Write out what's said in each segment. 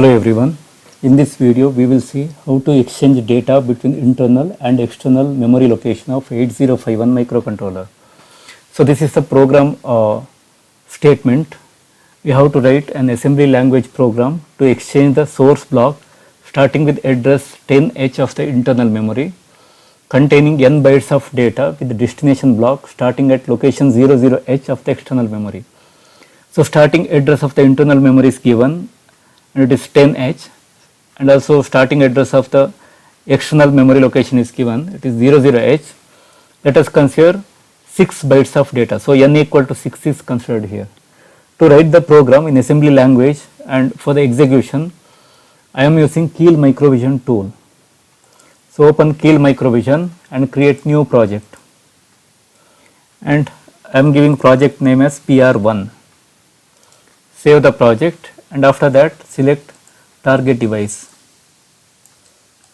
Hello everyone. In this video we will see how to exchange data between internal and external memory location of 8051 microcontroller. So this is the program statement. We have to write an assembly language program to exchange the source block starting with address 10H of the internal memory containing n bytes of data with the destination block starting at location 00H of the external memory. So starting address of the internal memory is given and it is 10H, and also starting address of the external memory location is given, it is 00H. Let us consider 6 bytes of data. So n equal to 6 is considered here. To write the program in assembly language and for the execution, I am using Keel Microvision tool. So open Keel Microvision and create new project, and I am giving project name as PR1. Save the project, and after that select target device.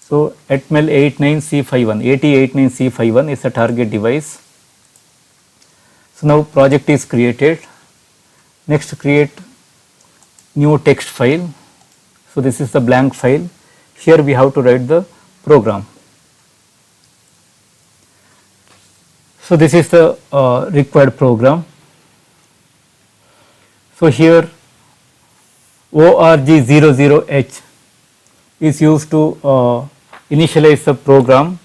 So Atmel 89C51, 8089C51 is the target device. So now project is created. Next create new text file. So this is the blank file. Here we have to write the program. So this is the required program. So here org00H is used to initialize the program,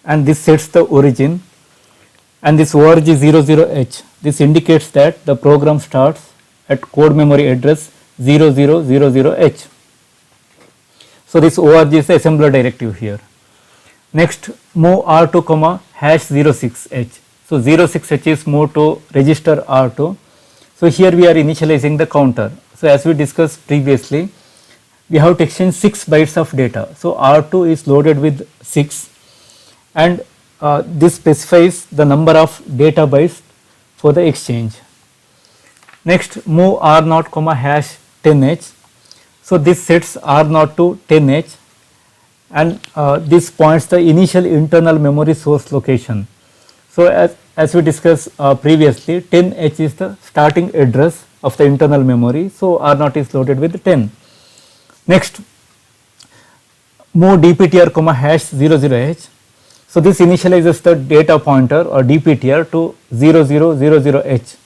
and this sets the origin, and this org00H, this indicates that the program starts at code memory address 0000H. So this org is the assembler directive here. Next move R2, #06H. So 06H is moved to register R2. So here we are initializing the counter. So as we discussed previously, we have to exchange 6 bytes of data. So R2 is loaded with 6, and this specifies the number of data bytes for the exchange. Next move R0, #10H. So this sets R0 to 10H, and this points the initial internal memory source location. So as we discussed previously, 10H is the starting address of the internal memory. So R0 is loaded with 10. Next move DPTR, #00H. So this initializes the data pointer or DPTR to 0000H.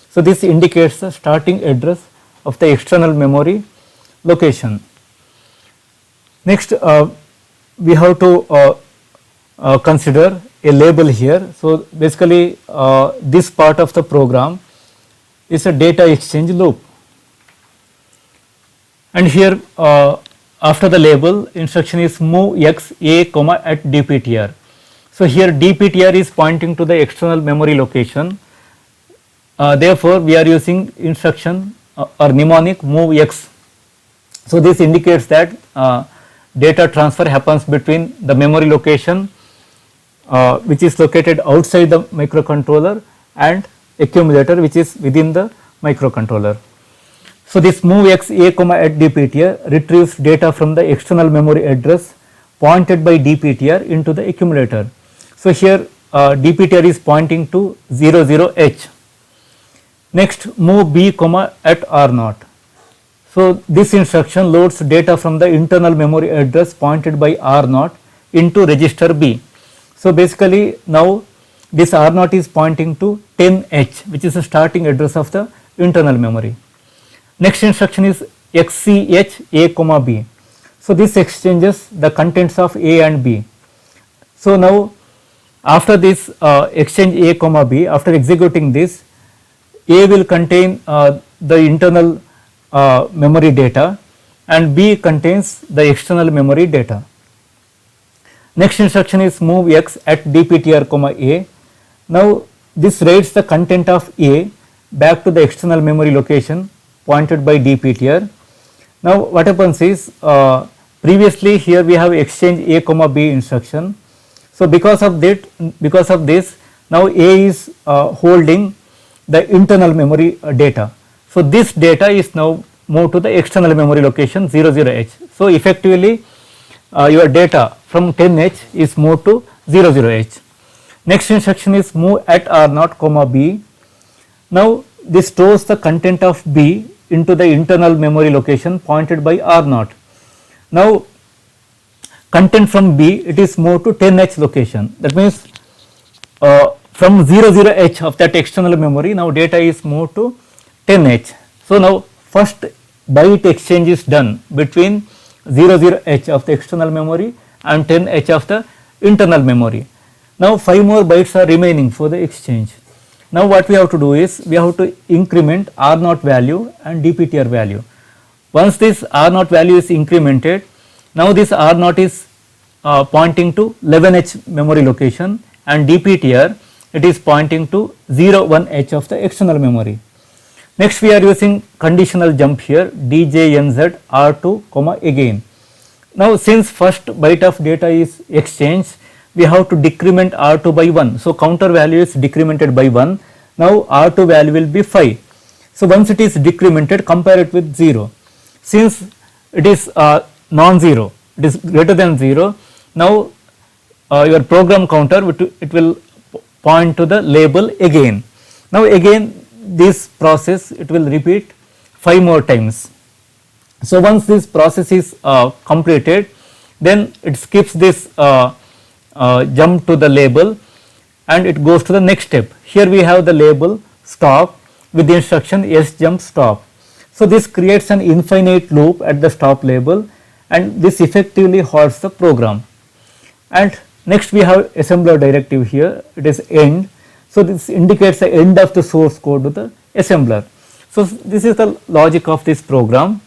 So this indicates the starting address of the external memory location. Next we have to consider a label here. So basically this part of the program is a data exchange loop, and here after the label instruction is move x a, at DPTR. So here DPTR is pointing to the external memory location. Therefore we are using instruction or mnemonic move x. So this indicates that data transfer happens between the memory location which is located outside the microcontroller and accumulator which is within the microcontroller. So this move x a, at DPTR retrieves data from the external memory address pointed by DPTR into the accumulator. So here DPTR is pointing to 00H. Next move b, at R0. So this instruction loads data from the internal memory address pointed by R0 into register B. So basically now this R0 is pointing to 10H, which is the starting address of the internal memory. Next instruction is XCH A, B. So this exchanges the contents of A and B. So now after this exchange A, B, after executing this, A will contain the internal memory data and B contains the external memory data. Next instruction is move x at DPTR, A. Now this writes the content of A back to the external memory location pointed by DPTR. Now what happens is previously here we have exchange A, B instruction. So because of this now A is holding the internal memory data. So this data is now moved to the external memory location 00H. So effectively your data from 10H is moved to 00H. Next instruction is move at R0, B. Now this stores the content of B into the internal memory location pointed by R0. Now content from B, it is moved to 10H location. That means from 00H of that external memory, now data is moved to 10H. So now first byte exchange is done between 00H of the external memory and 10H of the internal memory. Now 5 more bytes are remaining for the exchange. Now what we have to do is we have to increment R0 value and DPTR value. Once this R0 value is incremented, now this R0 is pointing to 11H memory location, and DPTR, it is pointing to 01H of the external memory. Next we are using conditional jump here, DJNZ R2 comma again. Now since first byte of data is exchanged, we have to decrement R2 by 1. So counter value is decremented by 1. Now R2 value will be 5. So once it is decremented, compare it with 0. Since it is non-zero, it is greater than 0, now your program counter, it will point to the label again. Now again this process, it will repeat 5 more times. So once this process is completed, then it skips this jump to the label and it goes to the next step. Here we have the label stop with the instruction sjump stop. So this creates an infinite loop at the stop label, and this effectively halts the program. And next we have assembler directive here, it is end. So this indicates the end of the source code to the assembler. So this is the logic of this program.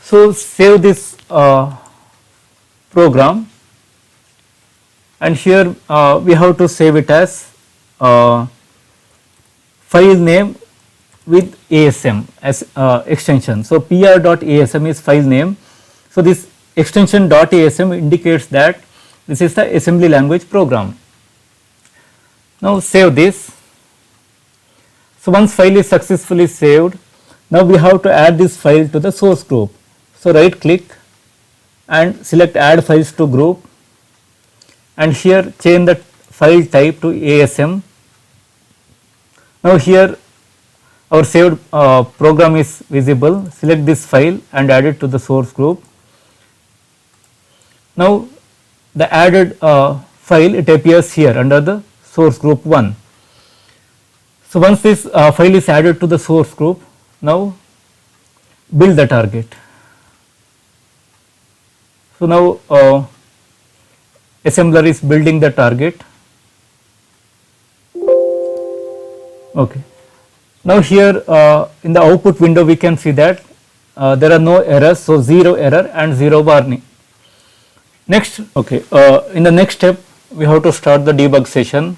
So save this program, and here we have to save it as file name with ASM as extension. So pr.asm is file name. So this extension .asm indicates that this is the assembly language program. Now save this. So once file is successfully saved, now we have to add this file to the source group. So right click and select add files to group, and here change the file type to ASM. Now here our saved program is visible. Select this file and add it to the source group. Now the added file, it appears here under the source group 1. So once this file is added to the source group, now build the target. So now assembler is building the target. Okay. Now here in the output window we can see that there are no errors, so 0 error and 0 warning. Next, okay, in the next step we have to start the debug session.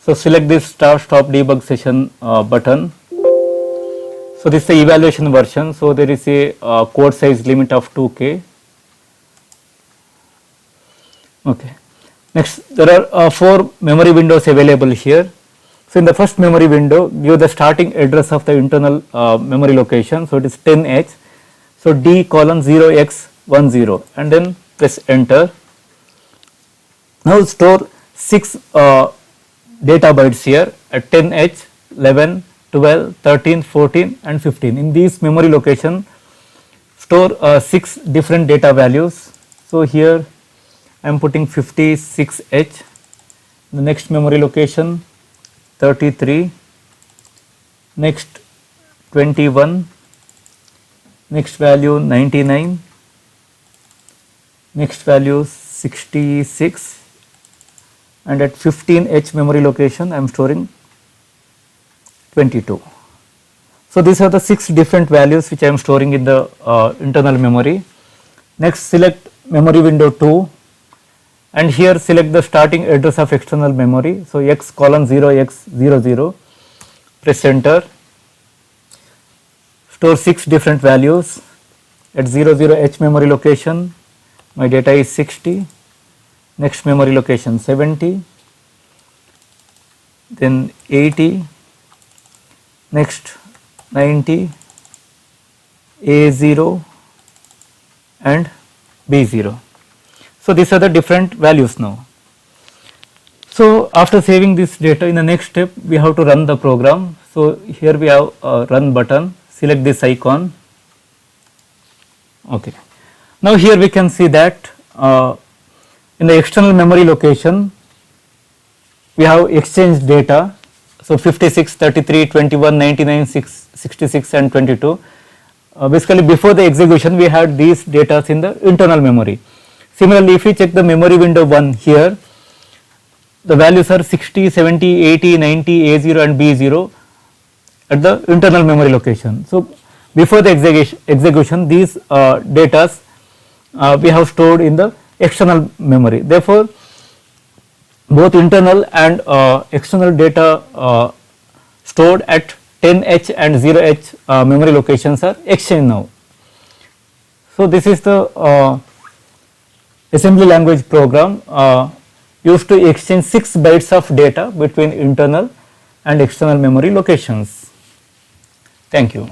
So select this start stop debug session button. So this is the evaluation version, so there is a code size limit of 2K. Okay. Next, there are 4 memory windows available here. So in the first memory window, give the starting address of the internal memory location. So it is 10H. So D:0x10, and then press enter. Now store 6 data bytes here at 10H, 11, 12, 13, 14 and 15. In these memory location, store 6 different data values. So here I am putting 56H. The next memory location 33, next 21, next value 99, next value 66, and at 15H memory location I am storing 22. So these are the 6 different values which I am storing in the internal memory. Next, select memory window 2, and here select the starting address of external memory. So x:0x00, press enter. Store 6 different values. At 00H memory location, my data is 60. Next memory location 70, then 80, next 90, A0 and B0. So these are the different values now. So after saving this data, in the next step we have to run the program. So here we have a run button. select this icon. Okay. Now here we can see that in the external memory location we have exchanged data. So 56, 33, 21, 99, 66 and 22. Basically before the execution we had these data in the internal memory. Similarly, if we check the memory window 1 here, the values are 60, 70, 80, 90, A0 and B0 at the internal memory location. So before the execution these data we have stored in the external memory. Therefore, both internal and external data stored at 10H and 0H memory locations are exchanged now. So this is the assembly language program used to exchange 6 bytes of data between internal and external memory locations. Thank you.